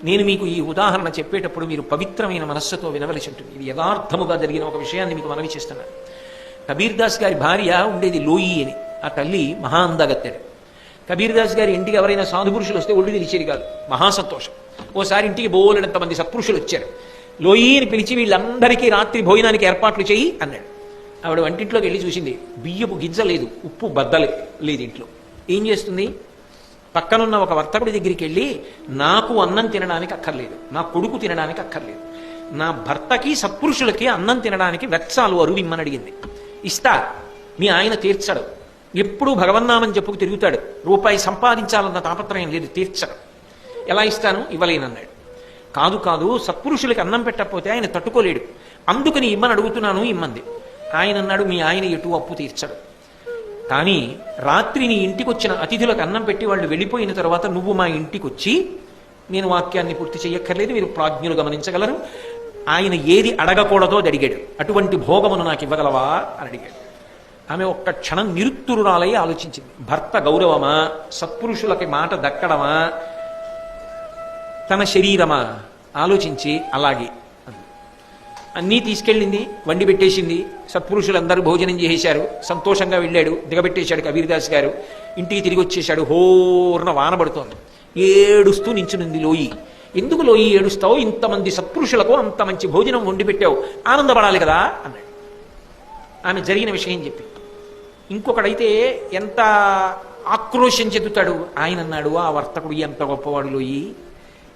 నేను మీకు ఈ ఉదాహరణ చెప్పేటప్పుడు మీరు పవిత్రమైన మనస్సుతో వినవలసి ఉంటుంది. ఇది యథార్థముగా జరిగిన ఒక విషయాన్ని మీకు మనవి చేస్తున్నాను. కబీర్ దాస్ గారి భార్య ఉండేది లోయి అని. ఆ తల్లి మహా అందగత్తెడు. కబీర్ దాస్ గారి ఇంటికి ఎవరైనా సాధుపురుషులు వస్తే ఒళ్ళు తెలిసేది కాదు, మహాసంతోషం. ఓసారి ఇంటికి బోలెడంత మంది సత్పురుషులు వచ్చారు. లోయిని పిలిచి వీళ్ళందరికీ రాత్రి భోజనానికి ఏర్పాట్లు చేయి అన్నాడు. ఆవిడ వంటింట్లోకి వెళ్ళి చూసింది, బియ్యపు గిజ్జ లేదు, ఉప్పు బద్దలే లేదు ఇంట్లో. ఏం చేస్తుంది? పక్కనున్న ఒక వర్తకుడి దగ్గరికి వెళ్ళి, నాకు అన్నం తినడానికి అక్కర్లేదు, నా కొడుకు తినడానికి అక్కర్లేదు, నా భర్తకి సత్పురుషులకి అన్నం తినడానికి వెచ్చాలు అరువిమ్మని అడిగింది. ఇస్తా, మీ ఆయన తీర్చడు, ఎప్పుడూ భగవన్నామని చెప్పుకు తిరుగుతాడు, రూపాయి సంపాదించాలన్న తాపత్రయం లేదు, తీర్చడు. ఎలా ఇస్తాను? ఇవ్వలేనన్నాడు. కాదు కాదు, సత్పురుషులకి అన్నం పెట్టకపోతే ఆయన తట్టుకోలేడు, అందుకని ఇమ్మని అడుగుతున్నాను, ఇమ్మంది. ఆయన అన్నాడు, మీ ఆయన ఎటు అప్పు తీర్చడు, కానీ రాత్రి నీ ఇంటికి వచ్చిన అతిథులకు అన్నం పెట్టి వాళ్ళు వెళ్ళిపోయిన తర్వాత నువ్వు మా ఇంటికి వచ్చి, నేను వాక్యాన్ని పూర్తి చెయ్యక్కర్లేదు, మీరు ప్రాజ్ఞులు గమనించగలరు, ఆయన ఏది అడగకూడదో అది అడిగాడు, అటువంటి భోగమును నాకు ఇవ్వగలవా అని అడిగాడు. ఆమె ఒక్క క్షణం నిరుత్తురురాలై ఆలోచించింది. భర్త గౌరవమా, సత్పురుషులకి మాట దక్కడమా, తన శరీరమా ఆలోచించి అలాగే అన్నీ తీసుకెళ్ళింది, వండి పెట్టేసింది. సత్పురుషులందరూ భోజనం చేసేశారు, సంతోషంగా వెళ్ళాడు, దిగబెట్టేశాడు కబీర్ దాస్ గారు. ఇంటికి తిరిగి వచ్చేశాడు. హోర్న వానబడుతోంది. ఏడుస్తూ నించునుంది లోయి. ఎందుకు లోయి ఏడుస్తావు? ఇంతమంది సత్పురుషులకు అంత మంచి భోజనం వండి పెట్టావు, ఆనందపడాలి కదా అన్నాడు. ఆమె జరిగిన విషయం చెప్పి. ఇంకొకడైతే ఎంత ఆక్రోశం చెందుతాడు. ఆయన అన్నాడు, ఆ వర్తకుడు ఎంత గొప్పవాడు లోయి,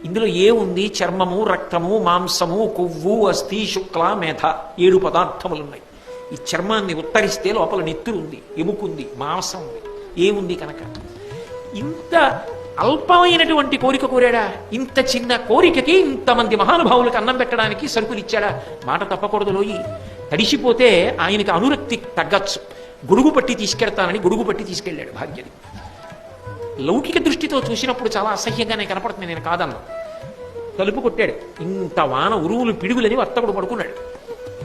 ఇందులో ఏముంది? చర్మము, రక్తము, మాంసము, కొవ్వు, అస్థి, శుక్ల, మేధ, 7 పదార్థములున్నాయి. ఈ చర్మాన్ని ఉత్తరిస్తే లోపల నెత్తురు ఉంది, ఎముకుంది, మాంసం ఉంది, ఏముంది కనుక? ఇంత అల్పమైనటువంటి కోరిక కోరాడా? ఇంత చిన్న కోరికకి ఇంతమంది మహానుభావులకు అన్నం పెట్టడానికి సరుకులు ఇచ్చాడా? మాట తప్పకూడదు లోయి. తడిసిపోతే ఆయనకి అనురక్తి తగ్గచ్చు. గొడుగు పట్టి తీసుకెడతానని గొడుగు పట్టి తీసుకెళ్ళాడు భార్యని. లౌకిక దృష్టితో చూసినప్పుడు చాలా అసహ్యంగానే కనపడుతుంది, నేను కాదన్నా. తలుపు కొట్టాడు. ఇంత వాన ఉరువులు పిడుగులని వర్తకుడు పడుకున్నాడు.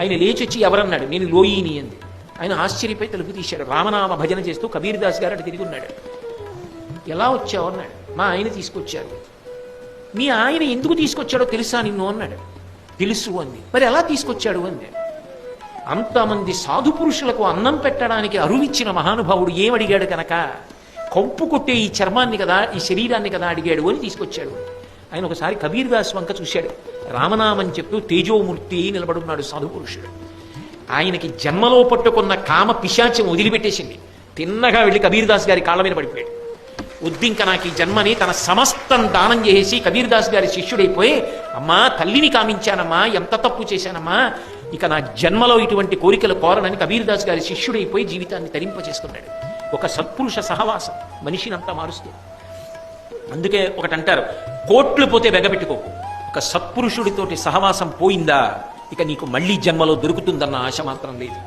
ఆయన లేచి వచ్చి ఎవరన్నాడు? నేను లోయిని అంది. ఆయన ఆశ్చర్యపై తలుపు తీశాడు. రామనామ భజన చేస్తూ కబీర్ దాస్ గారు అటు తిరిగి ఉన్నాడు. ఎలా వచ్చావు అన్నాడు. మా ఆయన తీసుకొచ్చారు. మీ ఆయన ఎందుకు తీసుకొచ్చాడో తెలుసా నిన్ను అన్నాడు. తెలుసు అంది. మరి ఎలా తీసుకొచ్చాడు అంది. అంతమంది సాధు పురుషులకు అన్నం పెట్టడానికి అరువిచ్చిన మహానుభావుడు ఏమడిగాడు కనుక, కంపు కొట్టే ఈ చర్మాన్ని కదా, ఈ శరీరాన్ని కదా అడిగాడు అని తీసుకొచ్చాడు. ఆయన ఒకసారి కబీర్ దాస్ వంక చూశాడు. రామనామని చెప్తూ తేజోమూర్తి నిలబడున్నాడు సాధు పురుషుడు. ఆయనకి జన్మలో పట్టుకున్న కామ పిశాచం వదిలిపెట్టేసింది. తిన్నగా వెళ్ళి కబీర్ దాస్ గారి కాళ్ళ మీద పడిపోయాడు. ఉద్దింక నాకు ఈ జన్మని తన సమస్తం దానం చేసి కబీర్ దాస్ గారి శిష్యుడైపోయి, అమ్మా తల్లిని కామించానమ్మా, ఎంత తప్పు చేశానమ్మా, ఇక నా జన్మలో ఇటువంటి కోరికలు కోరనని కబీర్ దాస్ గారి శిష్యుడైపోయి జీవితాన్ని తరింపజేసుకున్నాడు. ఒక సత్పురుష సహవాసం మనిషిని అంతా మారుస్తుంది. అందుకే ఒకటి అంటారు, కోట్లు పోతే బెగపెట్టుకోకు, ఒక సత్పురుషుడితోటి సహవాసం పోయిందా ఇక నీకు మళ్ళీ జన్మలో దొరుకుతుందన్న ఆశ మాత్రం లేదు.